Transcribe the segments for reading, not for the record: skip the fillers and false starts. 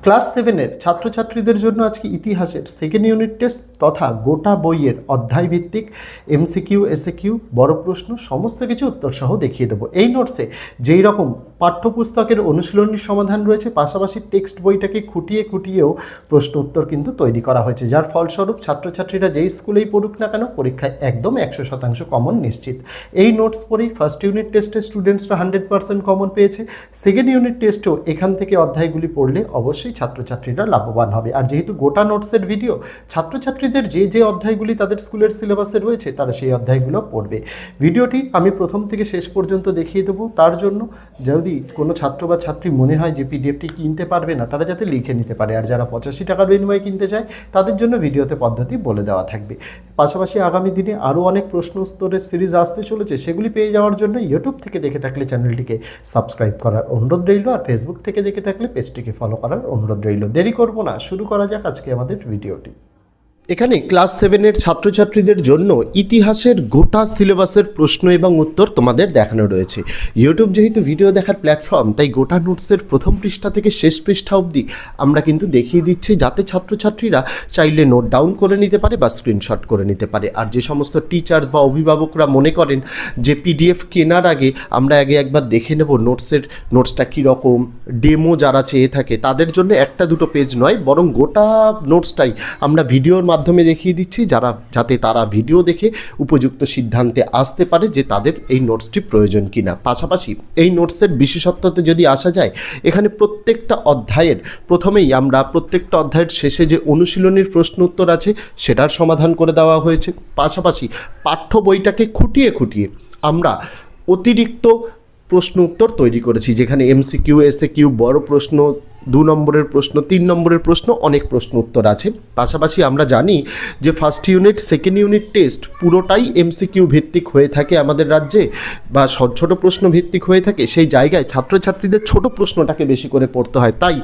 Class 7-এর ছাত্রছাত্রীদের জন্য আজকে ইতিহাসের সেকেন্ড ইউনিট টেস্ট তথা গোটা বইয়ের অধ্যায়ভিত্তিক এমসিকিউ এসএকিউ বড় প্রশ্ন সমস্ত কিছু উত্তরসহ দেখিয়ে দেবো। এই নোটসে যেই রকম পাঠ্যপুস্তকের অনুশীলনীর সমাধান রয়েছে, পাশাপাশি টেক্সট বইটাকে খুঁটিয়ে খুঁটিয়েও প্রশ্ন উত্তর কিন্তু তৈরি করা হয়েছে, যার ফলস্বরূপ ছাত্রছাত্রীরা যেই স্কুলেই পড়ুক না কেন পরীক্ষায় একদম 100% কমন নিশ্চিত। এই নোটস পড়েই ফার্স্ট ইউনিট টেস্টে স্টুডেন্টসরা 100% কমন পেয়েছে। সেকেন্ড ইউনিট টেস্টেও এখান থেকে অধ্যায়গুলি পড়লে অবশ্যই ছাত্রছাত্রীরা লাভবান হবে। আর যেহেতু গোটা নোটসের ভিডিও, ছাত্রছাত্রীদের যে অধ্যায়গুলি তাদের স্কুলের সিলেবাসে রয়েছে তারা সেই অধ্যায়গুলো পড়বে। ভিডিওটি আমি প্রথম থেকে শেষ পর্যন্ত দেখিয়ে দেবো। তার জন্য যদি কোনো ছাত্র বা ছাত্রী মনে হয় যে পিডিএফটি কিনতে পারবে না, তারা যাতে লিখে নিতে পারে। আর যারা 85 টাকার বিনিময়ে কিনতে চায় তাদের জন্য ভিডিওতে পদ্ধতি বলে দেওয়া থাকবে। পাশাপাশি আগামী দিনে আরও অনেক প্রশ্ন উত্তরের সিরিজ আসতে চলেছে, সেগুলি পেয়ে যাওয়ার জন্য ইউটিউব থেকে দেখে থাকলে চ্যানেলটিকে সাবস্ক্রাইব করার অনুরোধ রইল, আর ফেসবুক থেকে দেখে থাকলে পেজটিকে ফলো করার অনুরোধ রইল। দেরি করব না, শুরু করা যাক আজকে আমাদের ভিডিওটি। এখানে ক্লাস 7-এর ছাত্রছাত্রীদের জন্য ইতিহাসের গোটা সিলেবাসের প্রশ্ন এবং উত্তর তোমাদের দেখানো রয়েছে। ইউটিউব যেহেতু ভিডিও দেখার প্ল্যাটফর্ম, তাই গোটা নোটসের প্রথম পৃষ্ঠা থেকে শেষ পৃষ্ঠা অবধি আমরা কিন্তু দেখিয়ে দিচ্ছি, যাতে ছাত্রছাত্রীরা চাইলে নোট ডাউন করে নিতে পারে বা স্ক্রিনশট করে নিতে পারে। আর যে সমস্ত টিচার্স বা অভিভাবকরা মনে করেন যে পিডিএফ কেনার আগে আমরা একবার দেখে নেব নোটসটা কীরকম, ডেমো যারা চেয়ে থাকে তাদের জন্য একটা দুটো পেজ নয়, বরং গোটা নোটসটাই আমরা ভিডিওর মাধ্যমে দেখিয়ে দিচ্ছি, যাতে তারা ভিডিও দেখে উপযুক্ত সিদ্ধান্তে আসতে পারে যে তাদের এই নোটসটি প্রয়োজন কিনা। পাশাপাশি এই নোটসের বিশেষত্বতে যদি আসা যায়, এখানে প্রত্যেকটা অধ্যায়ের প্রথমেই আমরা প্রত্যেকটা অধ্যায়ের শেষে যে অনুশীলনীর প্রশ্ন উত্তর আছে সেটার সমাধান করে দেওয়া হয়েছে। পাশাপাশি পাঠ্য বইটাকে খুঁটিয়ে খুঁটিয়ে আমরা অতিরিক্ত প্রশ্ন উত্তর তৈরি করেছি, যেখানে এমসিকিউ এসএকিউ বড় প্রশ্ন, 2 নম্বরের প্রশ্ন, 3 নম্বরের প্রশ্ন, অনেক প্রশ্ন উত্তর আছে। পাশাপাশি আমরা জানি যে first unit second unit test পুরোটাই এমসিকিউ ভিত্তিক হয়ে থাকে আমাদের রাজ্যে, বা ছোট প্রশ্ন ভিত্তিক হয়ে থাকে। সেই জায়গায় ছাত্রছাত্রীদের ছোট প্রশ্নটাকে বেশি করে পড়তে হয়, তাই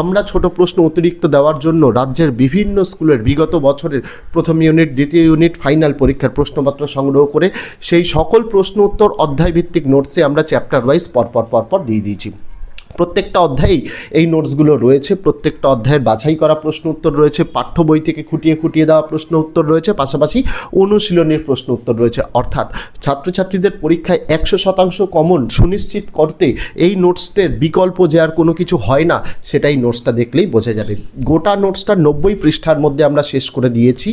আমরা ছোট প্রশ্ন অতিরিক্ত দেওয়ার জন্য রাজ্যের বিভিন্ন স্কুলের বিগত বছরের প্রথম ইউনিট, দ্বিতীয় ইউনিট, ফাইনাল পরীক্ষার প্রশ্নপত্র সংগ্রহ করে সেই সকল প্রশ্ন উত্তর অধ্যায় ভিত্তিক নোটসে আমরা চ্যাপ্টার ওয়াইজ পরপর দিয়ে দিয়েছি। প্রত্যেকটা অধ্যায়েই এই নোটসগুলো রয়েছে, প্রত্যেকটা অধ্যায়ের বাছাই করা প্রশ্ন উত্তর রয়েছে, পাঠ্য বই থেকে খুঁটিয়ে দেওয়া প্রশ্ন উত্তর রয়েছে, পাশাপাশি অনুশীলনের প্রশ্ন উত্তর রয়েছে। অর্থাৎ ছাত্রছাত্রীদের পরীক্ষায় 100% কমন সুনিশ্চিত করতে এই নোটসটের বিকল্প যে আর কোনো কিছু হয় না, সেটাই নোটসটা দেখলেই বোঝা যাবে। গোটা নোটসটা 90 পৃষ্ঠার মধ্যে আমরা শেষ করে দিয়েছি।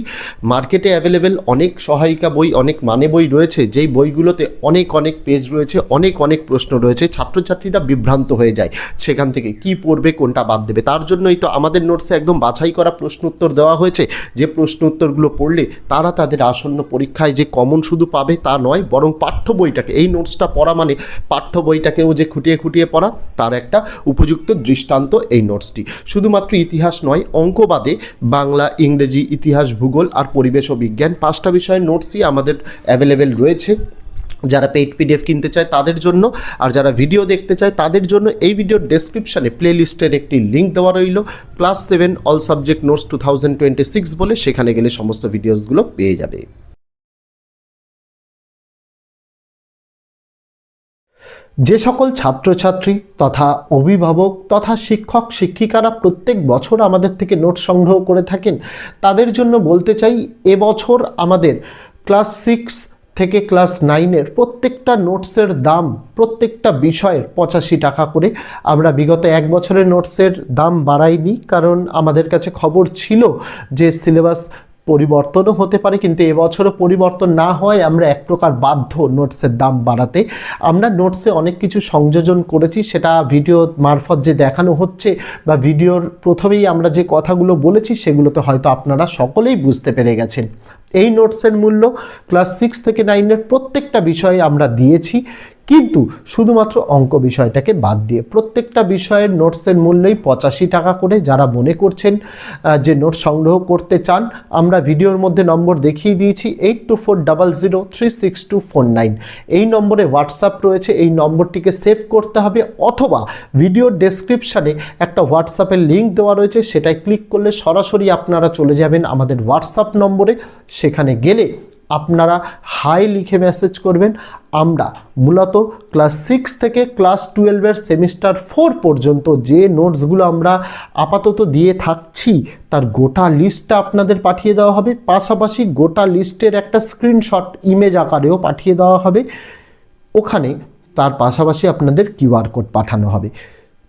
মার্কেটে অ্যাভেলেবেল অনেক সহায়িকা বই, অনেক মানে বই রয়েছে, যেই বইগুলোতে অনেক পেজ রয়েছে, অনেক প্রশ্ন রয়েছে। ছাত্রছাত্রীরা বিভ্রান্ত হয়ে যায় সেখান থেকে কি পড়বে, কোনটা বাদ দেবে। তার জন্যই তো আমাদের নোটসে একদম বাছাই করা প্রশ্ন উত্তর দেওয়া হয়েছে, যে প্রশ্ন উত্তরগুলো পড়লে তারা তাদের আসন্ন পরীক্ষায় যে কমন শুধু পাবে তা নয়, বরং পাঠ্য বইটাকে, এই নোটসটা পড়া মানে পাঠ্য বইটাকেও যে খুঁটিয়ে পড়া, তার একটা উপযুক্ত দৃষ্টান্ত এই নোটসটি। শুধুমাত্র ইতিহাস নয়, অঙ্ক বাদে বাংলা, ইংরেজি, ইতিহাস, ভূগোল আর পরিবেশ ও বিজ্ঞান 5টা বিষয়ের নোটসই আমাদের অ্যাভেলেবেল রয়েছে। যারা পেইড পিডিএফ কিনতে চায় তাদের জন্য, আর যারা ভিডিও দেখতে চায় তাদের জন্য এই ভিডিওর ডেসক্রিপশানে প্লেলিস্টের একটি লিঙ্ক দেওয়া রইল, ক্লাস 7 অল সাবজেক্ট নোটস 2026 বলে, সেখানে গেলে সমস্ত ভিডিওসগুলো পেয়ে যাবে। যে সকল ছাত্রছাত্রী তথা অভিভাবক তথা শিক্ষক শিক্ষিকারা প্রত্যেক বছর আমাদের থেকে নোট সংগ্রহ করে থাকেন, তাদের জন্য বলতে চাই, এবছর আমাদের ক্লাস 6 থেকে ক্লাস 9-এর প্রত্যেকটা নোটসের দাম, প্রত্যেকটা বিষয়ের 85 টাকা করে। আমরা বিগত 1 বছরের নোটসের দাম বাড়াইনি, কারণ আমাদের কাছে খবর ছিল যে সিলেবাস পরিবর্তনও হতে পারে, কিন্তু এবছরও পরিবর্তন না হয় আমরা এক প্রকার বাধ্য নোটসের দাম বাড়াতে। আমরা নোটসে অনেক কিছু সংযোজন করেছি, সেটা ভিডিও মারফত যে দেখানো হচ্ছে বা ভিডিওর প্রথমেই আমরা যে কথাগুলো বলেছি সেগুলোতে হয়তো আপনারা সকলেই বুঝতে পেরে গেছেন। এই নোটসের মূল্য ক্লাস 6 থেকে 9-এর প্রত্যেকটা বিষয়ে আমরা দিয়েছি, কিন্তু শুধুমাত্র অঙ্ক বিষয়টাকে বাদ দিয়ে প্রত্যেকটা বিষয়ের নোটসের মূল্যই 85 টাকা করে। যারা মনে করছেন যে নোট সংগ্রহ করতে চান, আমরা ভিডিওর মধ্যে নম্বর দেখিয়ে দিয়েছি 8240036249। এই নম্বরে হোয়াটসঅ্যাপ রয়েছে, এই নম্বরটিকে সেভ করতে হবে, অথবা ভিডিওর ডেসক্রিপশানে একটা হোয়াটসঅ্যাপের লিঙ্ক দেওয়া রয়েছে, সেটাই ক্লিক করলে সরাসরি আপনারা চলে যাবেন আমাদের হোয়াটসঅ্যাপ নম্বরে। সেখানে গেলে আপনারা হাই লিখে মেসেজ করবেন। আমরা মূলত ক্লাস 6 থেকে ক্লাস 12-এর সেমিস্টার 4 পর্যন্ত যে নোটসগুলো আমরা আপাতত দিয়ে থাকছি তার গোটা লিস্টটা আপনাদের পাঠিয়ে দেওয়া হবে, পাশাপাশি গোটা লিস্টের একটা স্ক্রিনশট ইমেজ আকারেও পাঠিয়ে দেওয়া হবে। ওখানে তার পাশাপাশি আপনাদের কিউআর কোড পাঠানো হবে।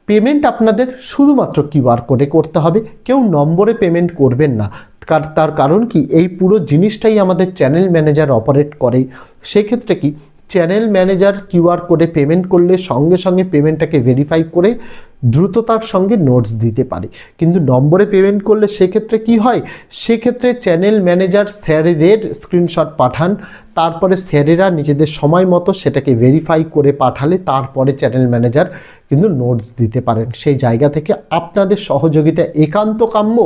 পেমেন্ট আপনাদের শুধুমাত্র কিউআর কোডে করতে হবে, কেউ নম্বরে পেমেন্ট করবেন না। তার কারণ কি, এই পুরো জিনিসটাই আমাদের চ্যানেল ম্যানেজার অপারেট করে। সেক্ষেত্রে কি, চ্যানেল ম্যানেজার কিউআর কোডে পেমেন্ট করলে সঙ্গে সঙ্গে পেমেন্টটাকে ভেরিফাই করে দ্রুততার সঙ্গে নোটস দিতে পারে। কিন্তু নম্বরে পেমেন্ট করলে সেক্ষেত্রে কি হয়, সেক্ষেত্রে চ্যানেল ম্যানেজার স্যারেদের স্ক্রিনশট পাঠান, তারপরে স্যারেরা নিজেদের সময় মতো সেটাকে ভেরিফাই করে পাঠালে তারপরে চ্যানেল ম্যানেজার কিন্তু নোটস দিতে পারেন। সেই জায়গা থেকে আপনাদের সহযোগিতা একান্ত কাম্য।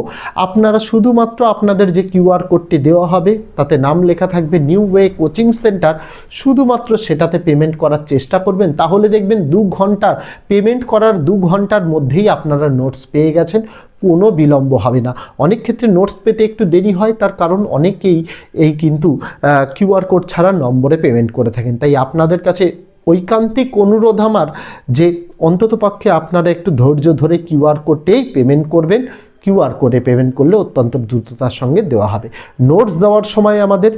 আপনারা শুধুমাত্র আপনাদের যে কিউআর কোডটি দেওয়া হবে তাতে নাম লেখা থাকবে নিউ ওয়ে কোচিং সেন্টার, শুধুমাত্র সেটাতে পেমেন্ট করার চেষ্টা করবেন। তাহলে দেখবেন 2 ঘন্টার পেমেন্ট করার 2 ঘন্টার মধ্যেই আপনারা নোটস পেয়ে গেছেন, কোনো বিলম্ব হবে না। অনেক ক্ষেত্রে নোটস পেতে একটু দেরি হয়, তার কারণ অনেকেই এই কিন্তু কিউআর কোড ছাড়া নম্বরে পেমেন্ট করে থাকেন। তাই আপনাদের কাছে ঐকান্তিক অনুরোধ আমার যে অন্ততপক্ষে আপনারা একটু ধৈর্য ধরে কিউআর কোডেই পেমেন্ট করবেন। কিউআর কোডে পেমেন্ট করলে অত্যন্ত দ্রুততার সঙ্গে দেওয়া হবে। নোটস দেওয়ার সময় আমাদের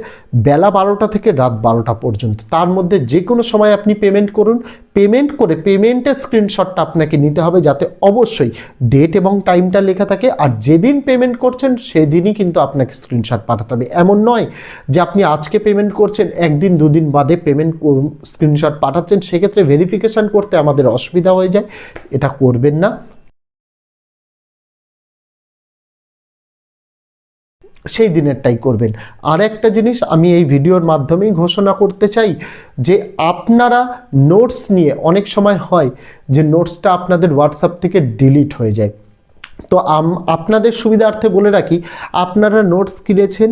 বেলা 12টা থেকে রাত 12টা পর্যন্ত, তার মধ্যে যে কোনো সময় আপনি পেমেন্ট করুন। পেমেন্ট করে পেমেন্টের স্ক্রিনশটটা আপনাকে নিতে হবে, যাতে অবশ্যই ডেট এবং টাইমটা লেখা থাকে। আর যেদিন পেমেন্ট করছেন সেদিনই কিন্তু আপনাকে স্ক্রিনশট পাঠাতে হবে। এমন নয় যে আপনি আজকে পেমেন্ট করছেন, একদিন 2 দিন বাদে পেমেন্ট স্ক্রিনশট পাঠাচ্ছেন, সেক্ষেত্রে ভেরিফিকেশান করতে আমাদের অসুবিধা হয়ে যায়। এটা করবেন না, সেই দিনেরটাই করবেন। আর একটা জিনিস আমি এই ভিডিওর মাধ্যমেই ঘোষণা করতে চাই যে আপনারা নোটস নিয়ে অনেক সময় হয় যে নোটসটা আপনাদের হোয়াটসঅ্যাপ থেকে ডিলিট হয়ে যায়। তো আপনাদের সুবিধার্থে বলে রাখি, আপনারা নোটস কিনেছেন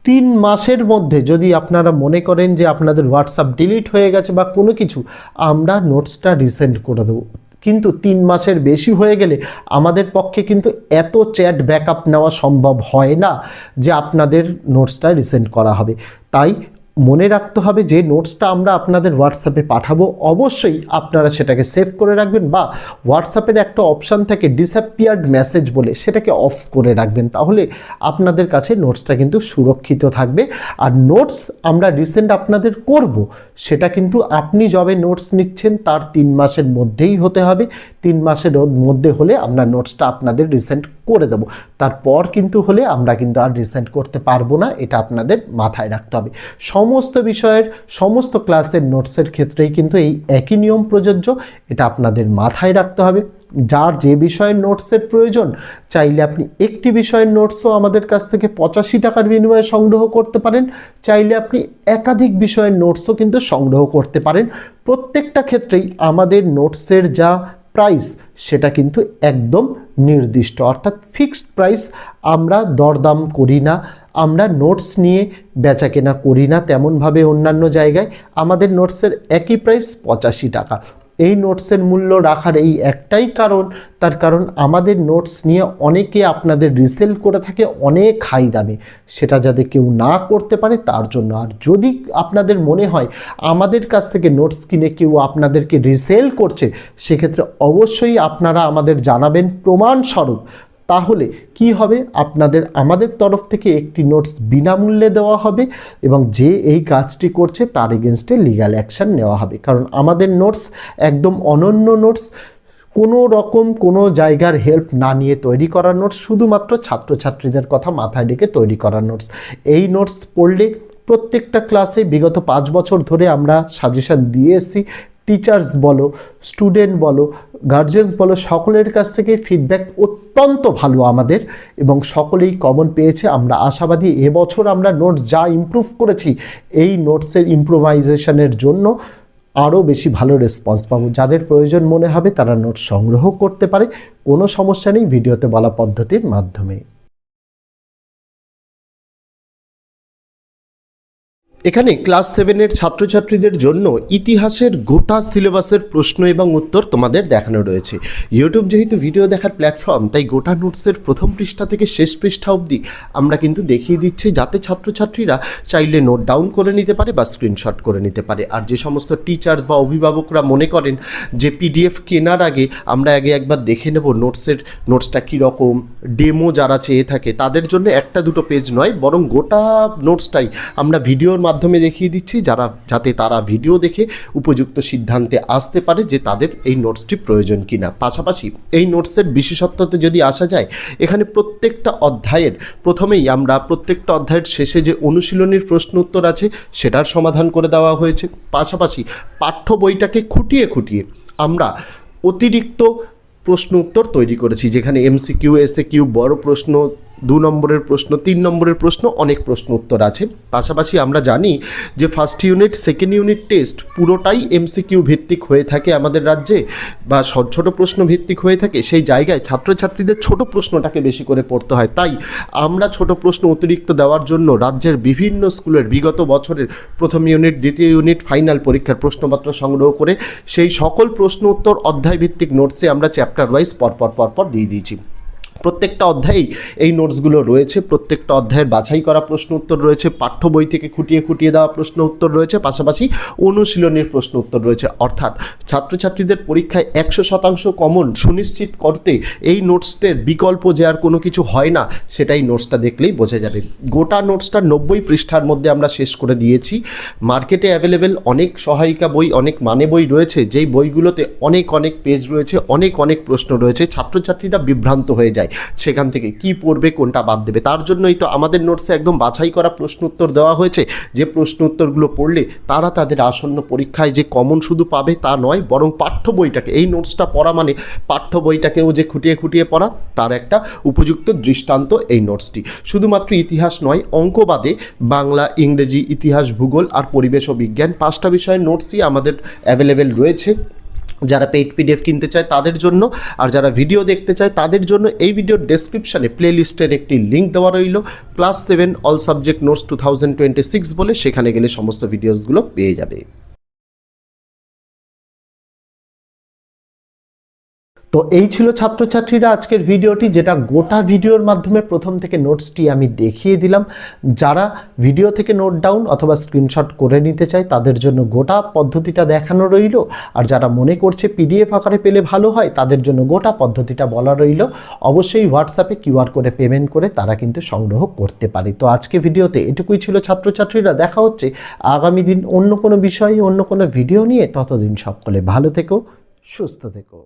3 মাসের মধ্যে যদি আপনারা মনে করেন যে আপনাদের হোয়াটসঅ্যাপ ডিলিট হয়ে গেছে বা কোনো কিছু, আমরা নোটসটা রিসেন্ড করে দেবো। কিন্তু 3 মাসের বেশি হয়ে গেলে আমাদের পক্ষে কিন্তু এত চ্যাট ব্যাকআপ নেওয়া সম্ভব হয় না যে আপনাদের নোটসটা রিসেন্ড করা হবে। তাই মনে রাখতে হবে যে নোটসটা আমরা আপনাদের হোয়াটসঅ্যাপে পাঠাবো, অবশ্যই আপনারা সেটাকে সেভ করে রাখবেন, বা হোয়াটসঅ্যাপের একটা অপশান থাকে ডিসঅ্যাপিয়ার্ড মেসেজ বলে, সেটাকে অফ করে রাখবেন। তাহলে আপনাদের কাছে নোটসটা কিন্তু সুরক্ষিত থাকবে। আর নোটস আমরা রিসেন্ড আপনাদের করব, সেটা কিন্তু আপনি যবে নোটস নিচ্ছেন তার 3 মাসের মধ্যেই হতে হবে। 3 মাসের মধ্যে হলে আমরা নোটসটা আপনাদের রিসেন্ড করে দেব, তারপর কিন্তু হলে আমরা কিন্তু আর রিসেন্ড করতে পারবো না। এটা আপনাদের মাথায় রাখতে হবে। সমস্ত বিষয়ের সমস্ত ক্লাসের নোটসের ক্ষেত্রেই কিন্তু এই একই নিয়ম প্রযোজ্য, এটা আপনাদের মাথায় রাখতে হবে। যার যে বিষয়ের নোটসের প্রয়োজন, চাইলে আপনি একটি বিষয়ের নোটসও আমাদের কাছ থেকে 85 টাকার বিনিময়ে সংগ্রহ করতে পারেন, চাইলে আপনি একাধিক বিষয়ের নোটসও কিন্তু সংগ্রহ করতে পারেন। প্রত্যেকটা ক্ষেত্রেই আমাদের নোটসের যা প্রাইস সেটা কিন্তু একদম নির্দিষ্ট, অর্থাৎ ফিক্সড প্রাইস। আমরা দরদাম করি না, আমরা নোটস নিয়ে বেচা কেনা করি না তেমনভাবে অন্যান্য জায়গায়। আমাদের নোটসের একই প্রাইস 85 টাকা। এই নোটসের মূল্য রাখার এই একটাই কারণ, তার কারণ আমাদের নোটস নিয়ে অনেকে আপনাদের রিসেল করে থাকে অনেক হাই দামে, সেটা যাতে কেউ না করতে পারে তার জন্য। আর যদি আপনাদের মনে হয় আমাদের কাছ থেকে নোটস কিনে কেউ আপনাদেরকে রিসেল করছে, সেক্ষেত্রে অবশ্যই আপনারা আমাদের জানাবেন প্রমাণস্বরূপ। তাহলে কি হবে, আপনাদের আমাদের তরফ থেকে একটি নোটস বিনামূল্যে দেওয়া হবে এবং যে এই কাজটি করছে তার এগেনস্টে লিগ্যাল অ্যাকশান নেওয়া হবে। কারণ আমাদের নোটস একদম অনন্য নোটস, কোনো রকম কোনো জায়গার হেল্প না নিয়ে তৈরি করা নোটস, শুধুমাত্র ছাত্রছাত্রীদের কথা মাথায় রেখে তৈরি করা নোটস। এই নোটস পড়লে প্রত্যেকটা ক্লাসে বিগত 5 বছর ধরে আমরা সাজেশান দিয়ে এসেছি। টিচার্স বলো, স্টুডেন্ট বলো, গার্জেন্স বলো, সকলের কাছ থেকে ফিডব্যাক অত্যন্ত ভালো আমাদের, এবং সকলেই কমন পেয়েছে। আমরা আশাবাদী এবছর আমরা নোটস যা ইমপ্রুভ করেছি, এই নোটসের ইমপ্রোভাইজেশনের জন্য আরও বেশি ভালো রেসপন্স পাবো। যাদের প্রয়োজন মনে হবে তারা নোটস সংগ্রহ করতে পারে, কোনো সমস্যা নেই ভিডিওতে বলা পদ্ধতির মাধ্যমে। এখানে ক্লাস 7-এর ছাত্রছাত্রীদের জন্য ইতিহাসের গোটা সিলেবাসের প্রশ্ন এবং উত্তর তোমাদের দেখানো রয়েছে। ইউটিউব যেহেতু ভিডিও দেখার প্ল্যাটফর্ম, তাই গোটা নোটসের প্রথম পৃষ্ঠা থেকে শেষ পৃষ্ঠা অবধি আমরা কিন্তু দেখিয়ে দিচ্ছি, যাতে ছাত্রছাত্রীরা চাইলে নোট ডাউন করে নিতে পারে বা স্ক্রিনশট করে নিতে পারে। আর যে সমস্ত টিচার্স বা অভিভাবকরা মনে করেন যে পিডিএফ কেনার আগে আমরা একবার দেখে নেব নোটসটা কীরকম, ডেমো যারা চেয়ে থাকে তাদের জন্য একটা দুটো পেজ নয়, বরং গোটা নোটসটাই আমরা ভিডিওর মাধ্যমে দেখিয়ে দিচ্ছি, যাতে তারা ভিডিও দেখে উপযুক্ত সিদ্ধান্তে আসতে পারে যে তাদের এই নোটসটি প্রয়োজন কিনা। পাশাপাশি এই নোটসের বিশেষত্বতে যদি আসা যায়, এখানে প্রত্যেকটা অধ্যায়ের প্রথমেই আমরা প্রত্যেকটা অধ্যায়ের শেষে যে অনুশীলনীর প্রশ্ন উত্তর আছে সেটার সমাধান করে দেওয়া হয়েছে। পাশাপাশি পাঠ্য বইটাকে খুঁটিয়ে আমরা অতিরিক্ত প্রশ্ন উত্তর তৈরি করেছি, যেখানে এমসিকিউ, এসএকিউ, বড় প্রশ্ন, 2 নম্বরের প্রশ্ন, 3 নম্বরের প্রশ্ন, অনেক প্রশ্ন উত্তর আছে। পাশাপাশি আমরা জানি যে first unit, second unit test পুরোটাই এমসিকিউ ভিত্তিক হয়ে থাকে আমাদের রাজ্যে, বা ছোট প্রশ্ন ভিত্তিক হয়ে থাকে। সেই জায়গায় ছাত্রছাত্রীদের ছোট প্রশ্নটাকে বেশি করে পড়তে হয়, তাই আমরা ছোট প্রশ্ন অতিরিক্ত দেওয়ার জন্য রাজ্যের বিভিন্ন স্কুলের বিগত বছরের প্রথম ইউনিট, দ্বিতীয় ইউনিট, ফাইনাল পরীক্ষার প্রশ্নপত্র সংগ্রহ করে সেই সকল প্রশ্ন উত্তর অধ্যায় ভিত্তিক নোটসে আমরা চ্যাপ্টার ওয়াইজ পরপর দিয়ে দিয়েছি। প্রত্যেকটা অধ্যায়েই এই নোটসগুলো রয়েছে, প্রত্যেকটা অধ্যায়ের বাছাই করা প্রশ্ন উত্তর রয়েছে, পাঠ্য বই থেকে খুঁটিয়ে দেওয়া প্রশ্ন উত্তর রয়েছে, পাশাপাশি অনুশীলনের প্রশ্ন উত্তর রয়েছে। অর্থাৎ ছাত্রছাত্রীদের পরীক্ষায় 100% কমন সুনিশ্চিত করতে এই নোটসের বিকল্প যে আর কোনো কিছু হয় না, সেটাই নোটসটা দেখলেই বোঝা যাবে। গোটা নোটসটা 90 পৃষ্ঠার মধ্যে আমরা শেষ করে দিয়েছি। মার্কেটে অ্যাভেলেবেল অনেক সহায়িকা বই, অনেক মানে বই রয়েছে, যেই বইগুলোতে অনেক পেজ রয়েছে, অনেক প্রশ্ন রয়েছে। ছাত্রছাত্রীরা বিভ্রান্ত হয়ে যায় সেখান থেকে কি পড়বে, কোনটা বাদ দেবে। তার জন্যই তো আমাদের নোটসে একদম বাছাই করা প্রশ্ন উত্তর দেওয়া হয়েছে, যে প্রশ্ন উত্তরগুলো পড়লে তারা তাদের আসন্ন পরীক্ষায় যে কমন শুধু পাবে তা নয়, বরং পাঠ্য বইটাকে, এই নোটসটা পড়া মানে পাঠ্য বইটাকেও যে খুঁটিয়ে পড়া, তার একটা উপযুক্ত দৃষ্টান্ত এই নোটসটি। শুধুমাত্র ইতিহাস নয়, অঙ্ক বাদে বাংলা, ইংরেজি, ইতিহাস, ভূগোল আর পরিবেশ ও বিজ্ঞান 5টা বিষয়ের নোটসই আমাদের অ্যাভেলেবেল রয়েছে। যারা পেইড পিডিএফ কিনতে চায় তাদের জন্য, আর যারা ভিডিও দেখতে চায় তাদের জন্য এই ভিডিওর ডেসক্রিপশানে প্লেলিস্টের একটি লিঙ্ক দেওয়া রইল, ক্লাস 7 অল সাবজেক্ট নোটস 2026 বলে, সেখানে গেলে সমস্ত ভিডিওসগুলো পেয়ে যাবে। তো এই ছিল ছাত্রছাত্রীরা আজকের ভিডিওটি, যেটা গোটা ভিডিওর মাধ্যমে প্রথম থেকে নোটসটি আমি দেখিয়ে দিলাম। যারা ভিডিও থেকে নোট ডাউন অথবা স্ক্রিনশট করে নিতে চায় তাদের জন্য গোটা পদ্ধতিটা দেখানো রইল, আর যারা মনে করছে পিডিএফ আকারে পেলে ভালো হয় তাদের জন্য গোটা পদ্ধতিটা বলা রইল। অবশ্যই হোয়াটসঅ্যাপে QR কোডে পেমেন্ট করে তারা কিন্তু সংগ্রহ করতে পারে। তো আজকে ভিডিওতে এটুকুই ছিল ছাত্রছাত্রীরা। দেখা হচ্ছে আগামী দিন অন্য কোনো বিষয়ে, অন্য কোনো ভিডিও নিয়ে। ততদিন সকলে ভালো থেকো, সুস্থ থেকো।